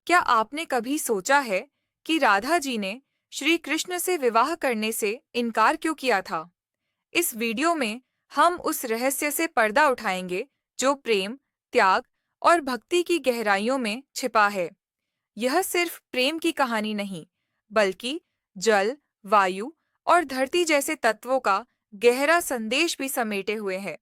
क्या आपने कभी सोचा है कि राधा जी ने श्री कृष्ण से विवाह करने से इनकार क्यों किया था? इस वीडियो में हम उस रहस्य से पर्दा उठाएंगे जो प्रेम, त्याग और भक्ति की गहराइयों में छिपा है। यह सिर्फ प्रेम की कहानी नहीं, बल्कि जल, वायु और धरती जैसे तत्वों का गहरा संदेश भी समेटे हुए है।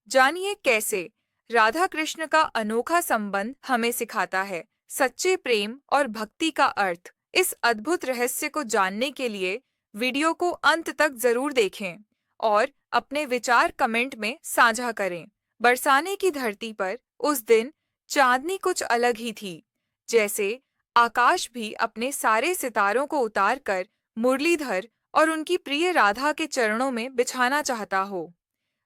जानिए कैसे राधा कृष्ण का अनोखा संबंध हमें सिखाता है सच्चे प्रेम और भक्ति का अर्थ। इस अद्भुत रहस्य को जानने के लिए वीडियो को अंत तक जरूर देखें और अपने विचार कमेंट में साझा करें। बरसाने की धरती पर उस दिन चांदनी कुछ अलग ही थी, जैसे आकाश भी अपने सारे सितारों को उतारकर मुरलीधर और उनकी प्रिय राधा के चरणों में बिछाना चाहता हो।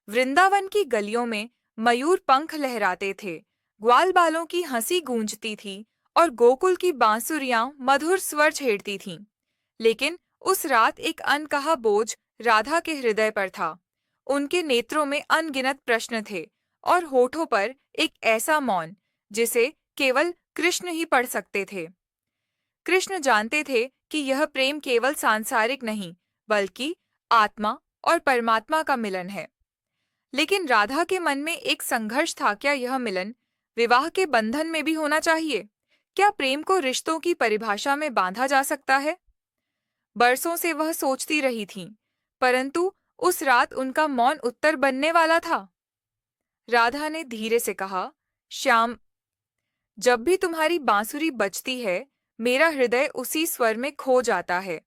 वृंदावन की गलियों में मयूर पंख लहराते थे, ग्वालबालों की हंसी गूंजती थी और गोकुल की बांसुरियां मधुर स्वर छेड़ती थीं। लेकिन उस रात एक अनकहा बोझ राधा के हृदय पर था। उनके नेत्रों में अनगिनत प्रश्न थे और होठों पर एक ऐसा मौन जिसे केवल कृष्ण ही पढ़ सकते थे। कृष्ण जानते थे कि यह प्रेम केवल सांसारिक नहीं, बल्कि आत्मा और परमात्मा का मिलन है। लेकिन राधा के मन में एक संघर्ष था। क्या यह मिलन विवाह के बंधन में भी होना चाहिए? क्या प्रेम को रिश्तों की परिभाषा में बांधा जा सकता है? बरसों से वह सोचती रही थीं, परंतु उस रात उनका मौन उत्तर बनने वाला था। राधा ने धीरे से कहा, श्याम, जब भी तुम्हारी बांसुरी बजती है, मेरा हृदय उसी स्वर में खो जाता है।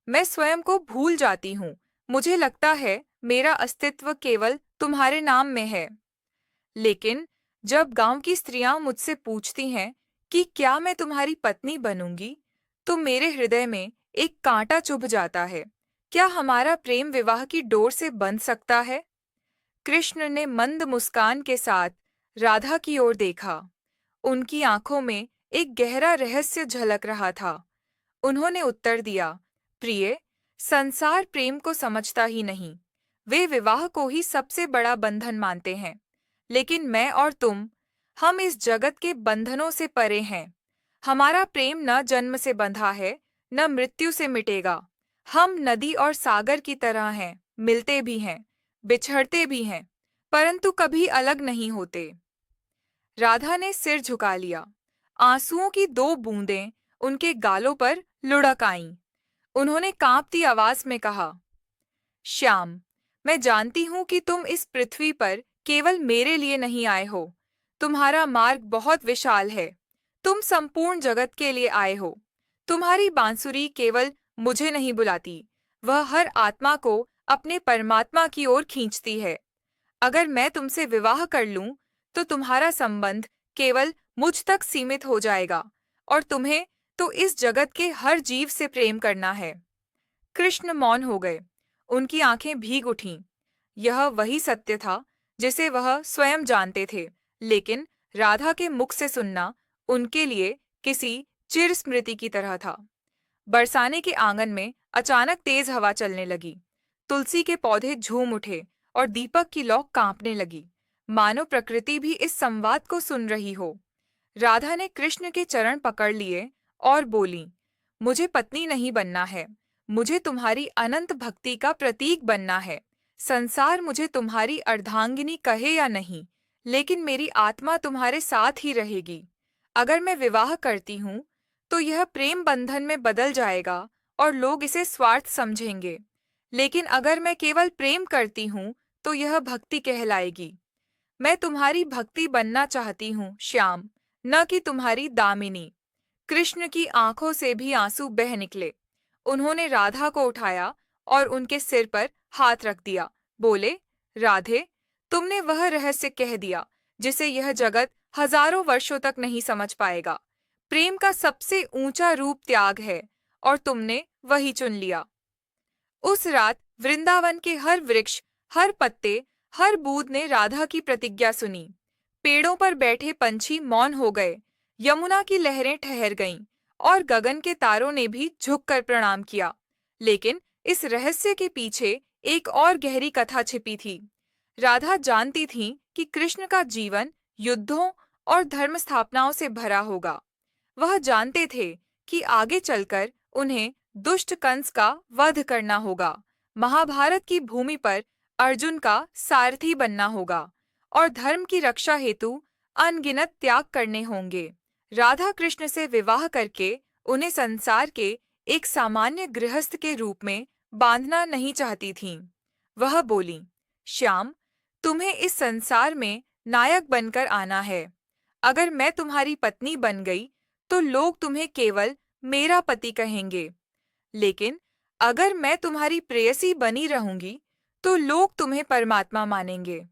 मैं स्वयं को भूल जाती हूँ। मुझे लगता है मेरा अस्तित्व केवल तुम्हारे नाम में है। लेकिन जब गांव की स्त्रियां मुझसे पूछती हैं कि क्या मैं तुम्हारी पत्नी बनूंगी, तो मेरे हृदय में एक कांटा चुभ जाता है। क्या हमारा प्रेम विवाह की डोर से बंध सकता है? कृष्ण ने मंद मुस्कान के साथ राधा की ओर देखा। उनकी आंखों में एक गहरा रहस्य झलक रहा था। उन्होंने उत्तर दिया, प्रिय, संसार प्रेम को समझता ही नहीं। वे विवाह को ही सबसे बड़ा बंधन मानते हैं। लेकिन मैं और तुम, हम इस जगत के बंधनों से परे हैं। हमारा प्रेम न जन्म से बंधा है, न मृत्यु से मिटेगा। हम नदी और सागर की तरह हैं, मिलते भी हैं, बिछड़ते भी हैं, परंतु कभी अलग नहीं होते। राधा ने सिर झुका लिया। आंसुओं की दो बूंदें उनके गालों पर लुढ़क आईं। उन्होंने कांपती आवाज में कहा, श्याम, मैं जानती हूँ कि तुम इस पृथ्वी पर केवल मेरे लिए नहीं आए हो। तुम्हारा मार्ग बहुत विशाल है। तुम संपूर्ण जगत के लिए आए हो। तुम्हारी बांसुरी केवल मुझे नहीं बुलाती, वह हर आत्मा को अपने परमात्मा की ओर खींचती है। अगर मैं तुमसे विवाह कर लूं, तो तुम्हारा संबंध केवल मुझ तक सीमित हो जाएगा और तुम्हें तो इस जगत के हर जीव से प्रेम करना है। कृष्ण मौन हो गए। उनकी आंखें भीग उठीं। यह वही सत्य था जिसे वह स्वयं जानते थे, लेकिन राधा के मुख से सुनना उनके लिए किसी चिर स्मृति की तरह था। बरसाने के आंगन में अचानक तेज हवा चलने लगी। तुलसी के पौधे झूम उठे और दीपक की लौ कांपने लगी, मानो प्रकृति भी इस संवाद को सुन रही हो। राधा ने कृष्ण के चरण पकड़ लिए और बोली, मुझे पत्नी नहीं बनना है, मुझे तुम्हारी अनंत भक्ति का प्रतीक बनना है। संसार मुझे तुम्हारी अर्धांगिनी कहे या नहीं, लेकिन मेरी आत्मा तुम्हारे साथ ही रहेगी। अगर मैं विवाह करती हूँ, तो यह प्रेम बंधन में बदल जाएगा और लोग इसे स्वार्थ समझेंगे। लेकिन अगर मैं केवल प्रेम करती हूँ, तो यह भक्ति कहलाएगी। मैं तुम्हारी भक्ति बनना चाहती हूँ, श्याम, न कि तुम्हारी दामिनी। कृष्ण की आंखों से भी आंसू बह निकले। उन्होंने राधा को उठाया और उनके सिर पर हाथ रख दिया। बोले, राधे, तुमने वह रहस्य कह दिया जिसे यह जगत हजारों वर्षों तक नहीं समझ पाएगा। प्रेम का सबसे ऊंचा रूप त्याग है और तुमने वही चुन लिया। उस रात वृंदावन के हर वृक्ष, हर पत्ते, हर बूंद ने राधा की प्रतिज्ञा सुनी। पेड़ों पर बैठे पंछी मौन हो गए, यमुना की लहरें ठहर गईं और गगन के तारों ने भी झुककर प्रणाम किया। लेकिन इस रहस्य के पीछे एक और गहरी कथा छिपी थी। राधा जानती थी कि कृष्ण का जीवन युद्धों और धर्म स्थापनाओं से भरा होगा। वह जानते थे कि आगे चलकर उन्हें दुष्ट कंस का वध करना होगा, महाभारत की भूमि पर अर्जुन का सारथी बनना होगा और धर्म की रक्षा हेतु अनगिनत त्याग करने होंगे। राधा कृष्ण से विवाह करके उन्हें संसार के एक सामान्य गृहस्थ के रूप में बांधना नहीं चाहती थीं। वह बोली, श्याम, तुम्हें इस संसार में नायक बनकर आना है। अगर मैं तुम्हारी पत्नी बन गई तो लोग तुम्हें केवल मेरा पति कहेंगे, लेकिन अगर मैं तुम्हारी प्रेयसी बनी रहूंगी तो लोग तुम्हें परमात्मा मानेंगे।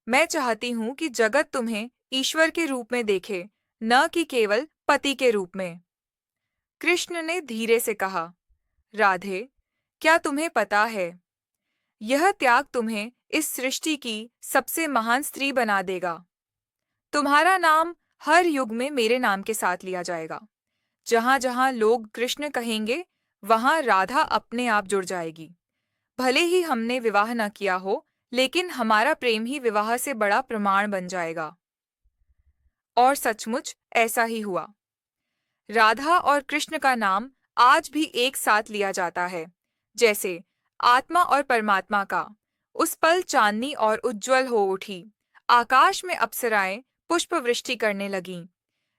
मैं चाहती हूँ कि जगत तुम्हें ईश्वर के रूप में देखे, न कि केवल पति के रूप में। कृष्ण ने धीरे से कहा, राधे, क्या तुम्हें पता है, यह त्याग तुम्हें इस सृष्टि की सबसे महान स्त्री बना देगा। तुम्हारा नाम हर युग में मेरे नाम के साथ लिया जाएगा। जहाँ जहाँ लोग कृष्ण कहेंगे, वहाँ राधा अपने आप जुड़ जाएगी। भले ही हमने विवाह न किया हो, लेकिन हमारा प्रेम ही विवाह से बड़ा प्रमाण बन जाएगा। और सचमुच ऐसा ही हुआ। राधा और कृष्ण का नाम आज भी एक साथ लिया जाता है, जैसे आत्मा और परमात्मा का। उस पल चांदनी और उज्ज्वल हो उठी। आकाश में अप्सराएं पुष्पवृष्टि करने लगीं।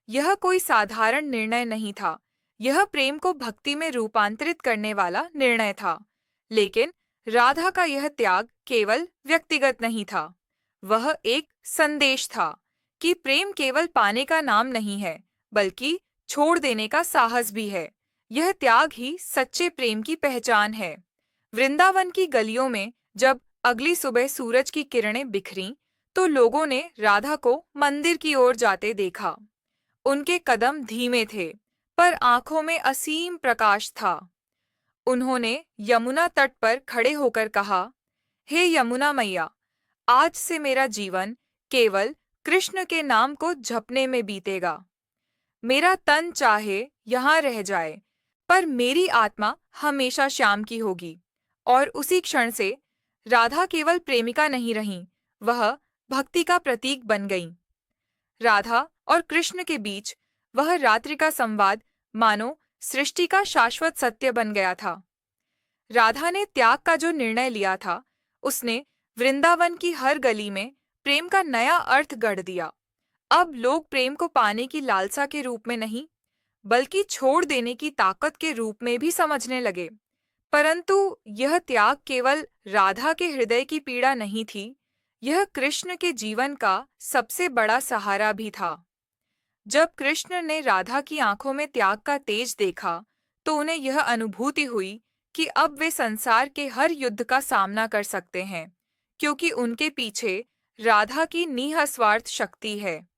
यह कोई साधारण निर्णय नहीं था, यह प्रेम को भक्ति में रूपांतरित करने वाला निर्णय था। लेकिन राधा का यह त्याग केवल व्यक्तिगत नहीं था, वह एक संदेश था कि प्रेम केवल पाने का नाम नहीं है, बल्कि छोड़ देने का साहस भी है। यह त्याग ही सच्चे प्रेम की पहचान है। वृंदावन की गलियों में जब अगली सुबह सूरज की किरणें बिखरीं, तो लोगों ने राधा को मंदिर की ओर जाते देखा। उनके कदम धीमे थे, पर आंखों में असीम प्रकाश था। उन्होंने यमुना तट पर खड़े होकर कहा, हे यमुना मैया, आज से मेरा जीवन केवल कृष्ण के नाम को जपने में बीतेगा। मेरा तन चाहे यहाँ रह जाए, पर मेरी आत्मा हमेशा श्याम की होगी। और उसी क्षण से राधा केवल प्रेमिका नहीं रहीं, वह भक्ति का प्रतीक बन गईं। राधा और कृष्ण के बीच वह रात्रि का संवाद मानो सृष्टि का शाश्वत सत्य बन गया था। राधा ने त्याग का जो निर्णय लिया था, उसने वृंदावन की हर गली में प्रेम का नया अर्थ गढ़ दिया। अब लोग प्रेम को पाने की लालसा के रूप में नहीं, बल्कि छोड़ देने की ताकत के रूप में भी समझने लगे। परंतु यह त्याग केवल राधा के हृदय की पीड़ा नहीं थी, यह कृष्ण के जीवन का सबसे बड़ा सहारा भी था। जब कृष्ण ने राधा की आंखों में त्याग का तेज देखा, तो उन्हें यह अनुभूति हुई कि अब वे संसार के हर युद्ध का सामना कर सकते हैं, क्योंकि उनके पीछे राधा की निःस्वार्थ शक्ति है।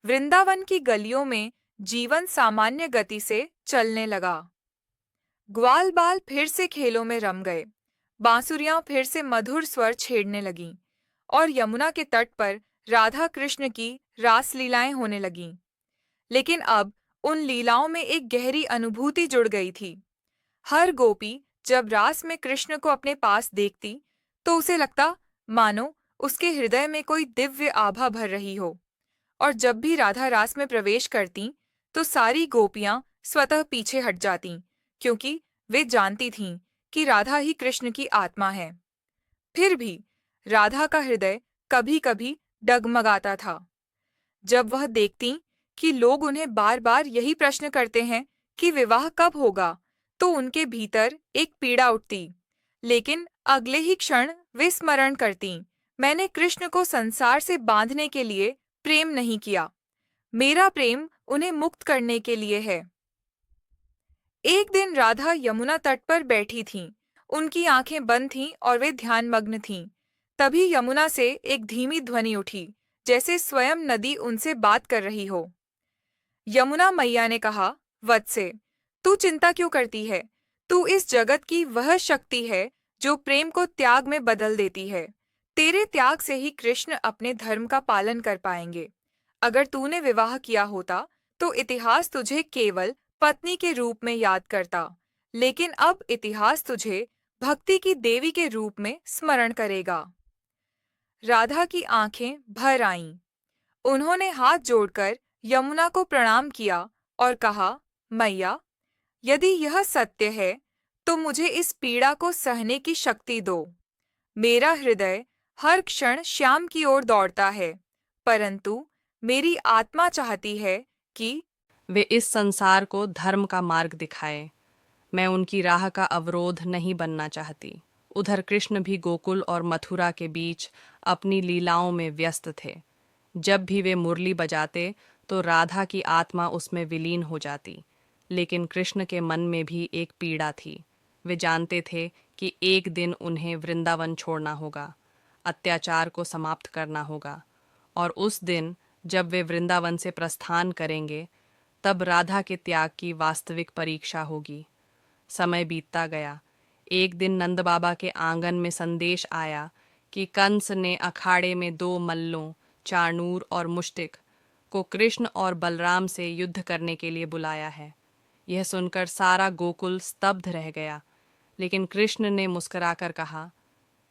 वृंदावन की गलियों में जीवन सामान्य गति से चलने लगा। ग्वाल बाल फिर से खेलों में रम गए, बांसुरियां फिर से मधुर स्वर छेड़ने लगीं, और यमुना के तट पर राधा कृष्ण की रासलीलाएं होने लगीं। लेकिन अब उन लीलाओं में एक गहरी अनुभूति जुड़ गई थी। हर गोपी जब रास में कृष्ण को अपने पास देखती, तो उसे लगता मानो उसके हृदय में कोई दिव्य आभा भर रही हो। और जब भी राधा रास में प्रवेश करती, तो सारी गोपियां स्वतः पीछे हट जातीं, क्योंकि वे जानती थीं कि राधा ही कृष्ण की आत्मा है। फिर भी राधा का हृदय कभी-कभी डगमगाता था। जब वह देखती कि लोग उन्हें बार बार यही प्रश्न करते हैं कि विवाह कब होगा, तो उनके भीतर एक पीड़ा उठती। लेकिन अगले ही क्षण वे स्मरण करतीं, मैंने कृष्ण को संसार से बांधने के लिए प्रेम नहीं किया, मेरा प्रेम उन्हें मुक्त करने के लिए है। एक दिन राधा यमुना तट पर बैठी थीं, उनकी आंखें बंद थीं और वे ध्यानमग्न थीं। तभी यमुना से एक धीमी ध्वनि उठी, जैसे स्वयं नदी उनसे बात कर रही हो। यमुना मैया ने कहा, वत्से, तू चिंता क्यों करती है? तू इस जगत की वह शक्ति है जो प्रेम को त्याग में बदल देती है। तेरे त्याग से ही कृष्ण अपने धर्म का पालन कर पाएंगे। अगर तूने विवाह किया होता, तो इतिहास तुझे केवल पत्नी के रूप में याद करता, लेकिन अब इतिहास तुझे भक्ति की देवी के रूप में स्मरण करेगा। राधा की आंखें भर आईं। उन्होंने हाथ जोड़कर यमुना को प्रणाम किया और कहा, मैया, यदि यह सत्य है तो मुझे इस पीड़ा को सहने की शक्ति दो। मेरा हृदय हर क्षण श्याम की ओर दौड़ता है, परंतु मेरी आत्मा चाहती है कि वे इस संसार को धर्म का मार्ग दिखाए। मैं उनकी राह का अवरोध नहीं बनना चाहती। उधर कृष्ण भी गोकुल और मथुरा के बीच अपनी लीलाओं में व्यस्त थे। जब भी वे मुरली बजाते तो राधा की आत्मा उसमें विलीन हो जाती। लेकिन कृष्ण के मन में भी एक पीड़ा थी। वे जानते थे कि एक दिन उन्हें वृंदावन छोड़ना होगा, अत्याचार को समाप्त करना होगा, और उस दिन जब वे वृंदावन से प्रस्थान करेंगे तब राधा के त्याग की वास्तविक परीक्षा होगी। समय बीतता गया। एक दिन नंद बाबा के आंगन में संदेश आया कि कंस ने अखाड़े में 2 मल्लों, चाणूर और मुष्टिक को कृष्ण और बलराम से युद्ध करने के लिए बुलाया है। यह सुनकर सारा गोकुल स्तब्ध रह गया, लेकिन कृष्ण ने मुस्कुराकर कहा,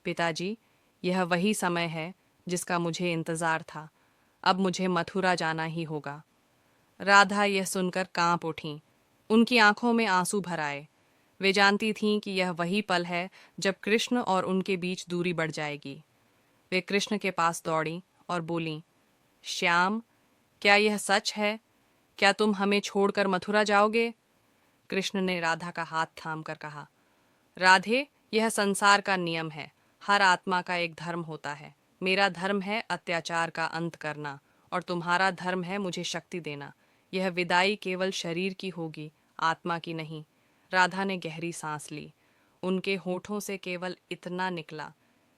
पिताजी, यह वही समय है जिसका मुझे इंतजार था। अब मुझे मथुरा जाना ही होगा। राधा यह सुनकर कांप उठीं। उनकी आंखों में आंसू भर आए। वे जानती थीं कि यह वही पल है जब कृष्ण और उनके बीच दूरी बढ़ जाएगी। वे कृष्ण के पास दौड़ीं और बोलीं, श्याम, क्या यह सच है? क्या तुम हमें छोड़कर मथुरा जाओगे? कृष्ण ने राधा का हाथ थाम कर कहा, राधे, यह संसार का नियम है। हर आत्मा का एक धर्म होता है। मेरा धर्म है अत्याचार का अंत करना, और तुम्हारा धर्म है मुझे शक्ति देना। यह विदाई केवल शरीर की होगी, आत्मा की नहीं। राधा ने गहरी सांस ली। उनके होठों से केवल इतना निकला,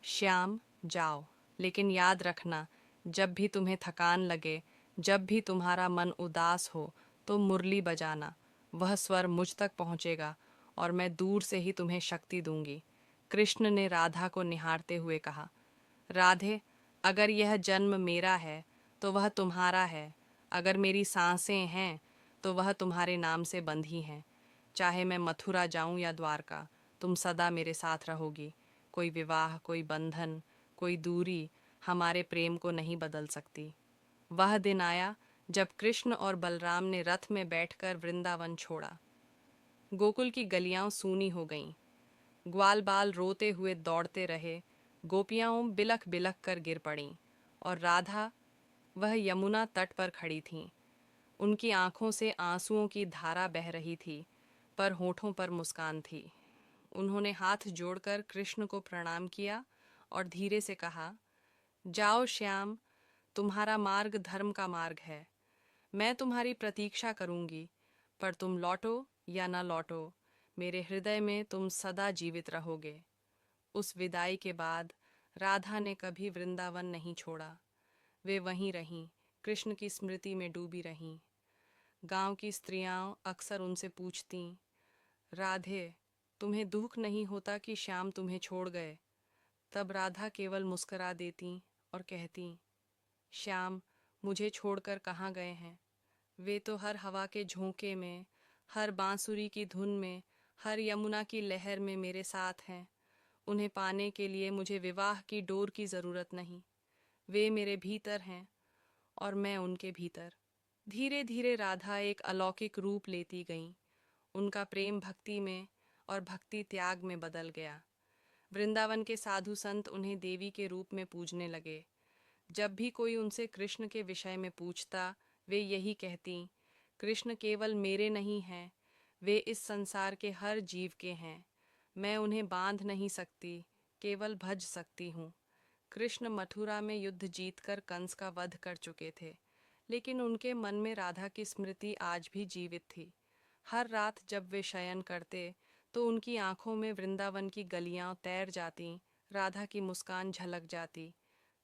श्याम, जाओ, लेकिन याद रखना, जब भी तुम्हें थकान लगे, जब भी तुम्हारा मन उदास हो, तो मुरली बजाना। वह स्वर मुझ तक पहुंचेगा और मैं दूर से ही तुम्हें शक्ति दूंगी। कृष्ण ने राधा को निहारते हुए कहा, राधे, अगर यह जन्म मेरा है तो वह तुम्हारा है। अगर मेरी सांसें हैं तो वह तुम्हारे नाम से बंधी हैं। चाहे मैं मथुरा जाऊं या द्वारका, तुम सदा मेरे साथ रहोगी। कोई विवाह, कोई बंधन, कोई दूरी हमारे प्रेम को नहीं बदल सकती। वह दिन आया जब कृष्ण और बलराम ने रथ में बैठकर वृंदावन छोड़ा। गोकुल की गलियां सूनी हो गईं। ग्वाल बाल रोते हुए दौड़ते रहे। गोपियां बिलख बिलख कर गिर पड़ीं, और राधा, वह यमुना तट पर खड़ी थीं। उनकी आंखों से आंसुओं की धारा बह रही थी, पर होठों पर मुस्कान थी। उन्होंने हाथ जोड़कर कृष्ण को प्रणाम किया और धीरे से कहा, जाओ श्याम, तुम्हारा मार्ग धर्म का मार्ग है। मैं तुम्हारी प्रतीक्षा करूंगी, पर तुम लौटो या न लौटो, मेरे हृदय में तुम सदा जीवित रहोगे। उस विदाई के बाद राधा ने कभी वृंदावन नहीं छोड़ा। वे वहीं रहीं, कृष्ण की स्मृति में डूबी रहीं। गांव की स्त्रियां अक्सर उनसे पूछतीं, राधे, तुम्हें दुख नहीं होता कि श्याम तुम्हें छोड़ गए? तब राधा केवल मुस्करा देती और कहती, श्याम मुझे छोड़कर कहाँ गए हैं? वे तो हर हवा के झोंके में, हर बांसुरी की धुन में, हर यमुना की लहर में मेरे साथ हैं। उन्हें पाने के लिए मुझे विवाह की डोर की जरूरत नहीं। वे मेरे भीतर हैं और मैं उनके भीतर। धीरे धीरे राधा एक अलौकिक रूप लेती गईं। उनका प्रेम भक्ति में और भक्ति त्याग में बदल गया। वृंदावन के साधु संत उन्हें देवी के रूप में पूजने लगे। जब भी कोई उनसे कृष्ण के विषय में पूछता, वे यही कहती, कृष्ण केवल मेरे नहीं हैं, वे इस संसार के हर जीव के हैं। मैं उन्हें बांध नहीं सकती, केवल भज सकती हूँ। कृष्ण मथुरा में युद्ध जीतकर कंस का वध कर चुके थे, लेकिन उनके मन में राधा की स्मृति आज भी जीवित थी। हर रात जब वे शयन करते तो उनकी आंखों में वृंदावन की गलियां तैर जातीं, राधा की मुस्कान झलक जाती।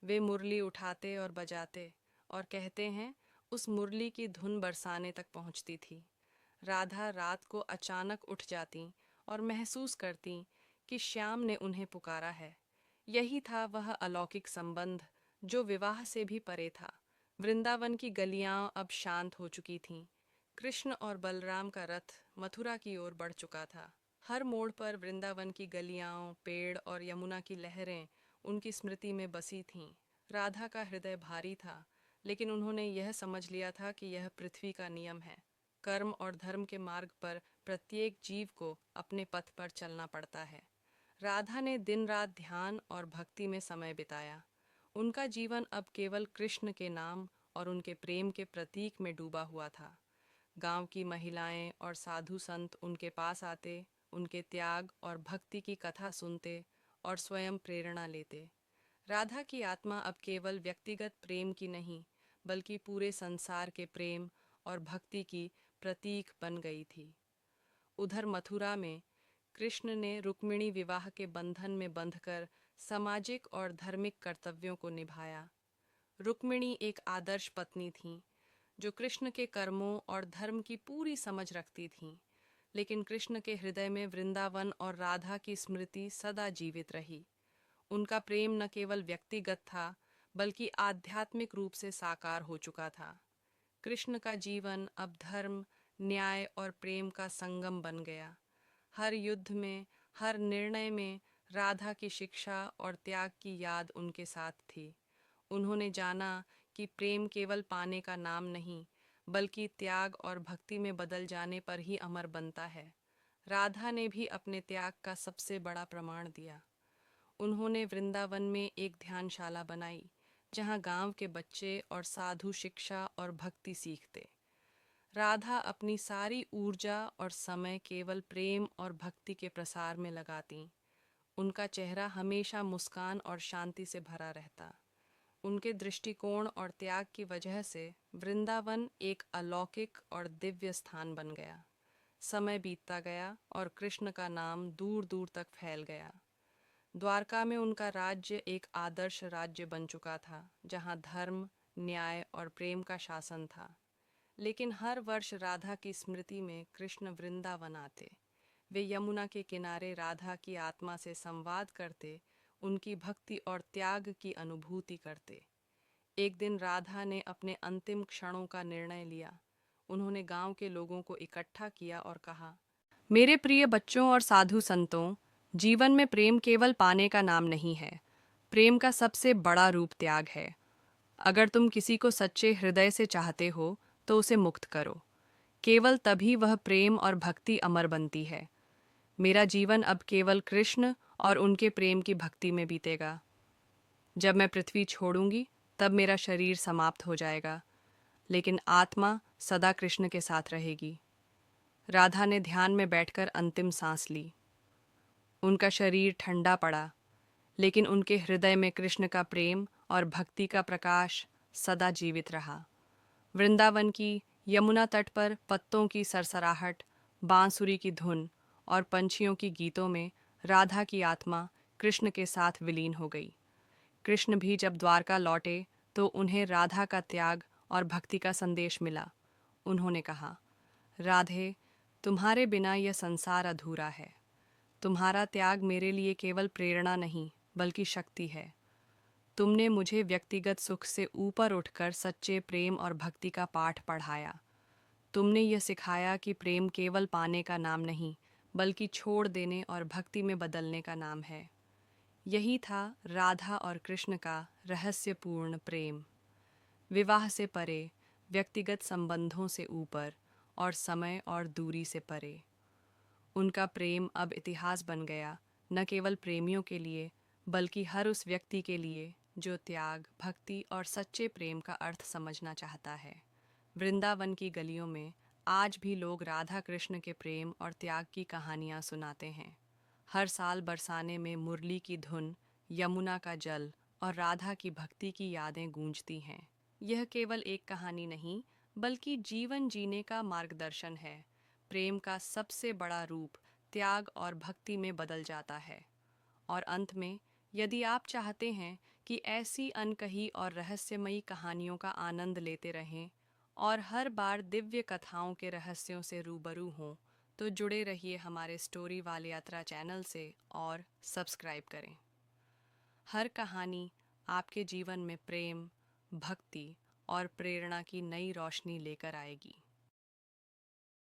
वे मुरली उठाते और बजाते, और कहते हैं उस मुरली की धुन बरसाने तक पहुंचती थी। राधा रात को अचानक उठ जाती और महसूस करती कि श्याम ने उन्हें पुकारा है। यही था वह अलौकिक संबंध जो विवाह से भी परे था। वृंदावन की गलियां अब शांत हो चुकी थीं। कृष्ण और बलराम का रथ मथुरा की ओर बढ़ चुका था। हर मोड़ पर वृंदावन की गलियां, पेड़ और यमुना की लहरें उनकी स्मृति में बसी थीं। राधा का हृदय भारी था, लेकिन उन्होंने यह समझ लिया था कि यह पृथ्वी का नियम है। कर्म और धर्म के मार्ग पर प्रत्येक जीव को अपने पथ पर चलना पड़ता है। राधा ने दिन रात ध्यान और भक्ति में समय बिताया। उनका जीवन अब केवल कृष्ण के नाम और उनके प्रेम के प्रतीक में डूबा हुआ था। गांव की महिलाएं और साधु संत उनके पास आते, उनके त्याग और भक्ति की कथा सुनते और स्वयं प्रेरणा लेते। राधा की आत्मा अब केवल व्यक्तिगत प्रेम की नहीं, बल्कि पूरे संसार के प्रेम और भक्ति की प्रतीक बन गई थी। उधर मथुरा में कृष्ण ने रुक्मिणी विवाह के बंधन में बंधकर सामाजिक और धार्मिक कर्तव्यों को निभाया। रुक्मिणी एक आदर्श पत्नी थीं, जो कृष्ण के कर्मों और धर्म की पूरी समझ रखती थीं। लेकिन कृष्ण के हृदय में वृंदावन और राधा की स्मृति सदा जीवित रही। उनका प्रेम न केवल व्यक्तिगत था, बल्कि आध्यात्मिक रूप से साकार हो चुका था। कृष्ण का जीवन अब धर्म, न्याय और प्रेम का संगम बन गया। हर युद्ध में, हर निर्णय में राधा की शिक्षा और त्याग की याद उनके साथ थी। उन्होंने जाना कि प्रेम केवल पाने का नाम नहीं, बल्कि त्याग और भक्ति में बदल जाने पर ही अमर बनता है। राधा ने भी अपने त्याग का सबसे बड़ा प्रमाण दिया। उन्होंने वृंदावन में एक ध्यानशाला बनाई, जहां गांव के बच्चे और साधु शिक्षा और भक्ति सीखते। राधा अपनी सारी ऊर्जा और समय केवल प्रेम और भक्ति के प्रसार में लगाती। उनका चेहरा हमेशा मुस्कान और शांति से भरा रहता। उनके दृष्टिकोण और त्याग की वजह से वृंदावन एक अलौकिक और दिव्य स्थान बन गया। समय बीतता गया और कृष्ण का नाम दूर दूर तक फैल गया। द्वारका में उनका राज्य एक आदर्श राज्य बन चुका था, जहां धर्म, न्याय और प्रेम का शासन था। लेकिन हर वर्ष राधा की स्मृति में कृष्ण वृंदावन आते। वे यमुना के किनारे राधा की आत्मा से संवाद करते, उनकी भक्ति और त्याग की अनुभूति करते। एक दिन राधा ने अपने अंतिम क्षणों का निर्णय लिया। उन्होंने गांव के लोगों को इकट्ठा किया और कहा, मेरे प्रिय बच्चों और साधु संतों, जीवन में प्रेम केवल पाने का नाम नहीं है। प्रेम का सबसे बड़ा रूप त्याग है। अगर तुम किसी को सच्चे हृदय से चाहते हो, तो उसे मुक्त करो। केवल तभी वह प्रेम और भक्ति अमर बनती है। मेरा जीवन अब केवल कृष्ण और उनके प्रेम की भक्ति में बीतेगा। जब मैं पृथ्वी छोड़ूंगी, तब मेरा शरीर समाप्त हो जाएगा, लेकिन आत्मा सदा कृष्ण के साथ रहेगी। राधा ने ध्यान में बैठकर अंतिम सांस ली। उनका शरीर ठंडा पड़ा, लेकिन उनके हृदय में कृष्ण का प्रेम और भक्ति का प्रकाश सदा जीवित रहा। वृंदावन की यमुना तट पर पत्तों की सरसराहट, बांसुरी की धुन और पंछियों की गीतों में राधा की आत्मा कृष्ण के साथ विलीन हो गई। कृष्ण भी जब द्वारका लौटे, तो उन्हें राधा का त्याग और भक्ति का संदेश मिला। उन्होंने कहा, राधे, तुम्हारे बिना यह संसार अधूरा है। तुम्हारा त्याग मेरे लिए केवल प्रेरणा नहीं, बल्कि शक्ति है। तुमने मुझे व्यक्तिगत सुख से ऊपर उठकर सच्चे प्रेम और भक्ति का पाठ पढ़ाया। तुमने यह सिखाया कि प्रेम केवल पाने का नाम नहीं, बल्कि छोड़ देने और भक्ति में बदलने का नाम है। यही था राधा और कृष्ण का रहस्यपूर्ण प्रेम। विवाह से परे, व्यक्तिगत संबंधों से ऊपर और समय और दूरी से परे। उनका प्रेम अब इतिहास बन गया, न केवल प्रेमियों के लिए, बल्कि हर उस व्यक्ति के लिए जो त्याग, भक्ति और सच्चे प्रेम का अर्थ समझना चाहता है। वृंदावन की गलियों में आज भी लोग राधा कृष्ण के प्रेम और त्याग की कहानियाँ सुनाते हैं। हर साल बरसाने में मुरली की धुन, यमुना का जल और राधा की भक्ति की यादें गूंजती हैं। यह केवल एक कहानी नहीं, बल्कि जीवन जीने का मार्गदर्शन है। प्रेम का सबसे बड़ा रूप त्याग और भक्ति में बदल जाता है। और अंत में, यदि आप चाहते हैं कि ऐसी अनकही और रहस्यमयी कहानियों का आनंद लेते रहें और हर बार दिव्य कथाओं के रहस्यों से रूबरू हों, तो जुड़े रहिए हमारे स्टोरी वाले यात्रा चैनल से और सब्सक्राइब करें। हर कहानी आपके जीवन में प्रेम, भक्ति और प्रेरणा की नई रोशनी लेकर आएगी।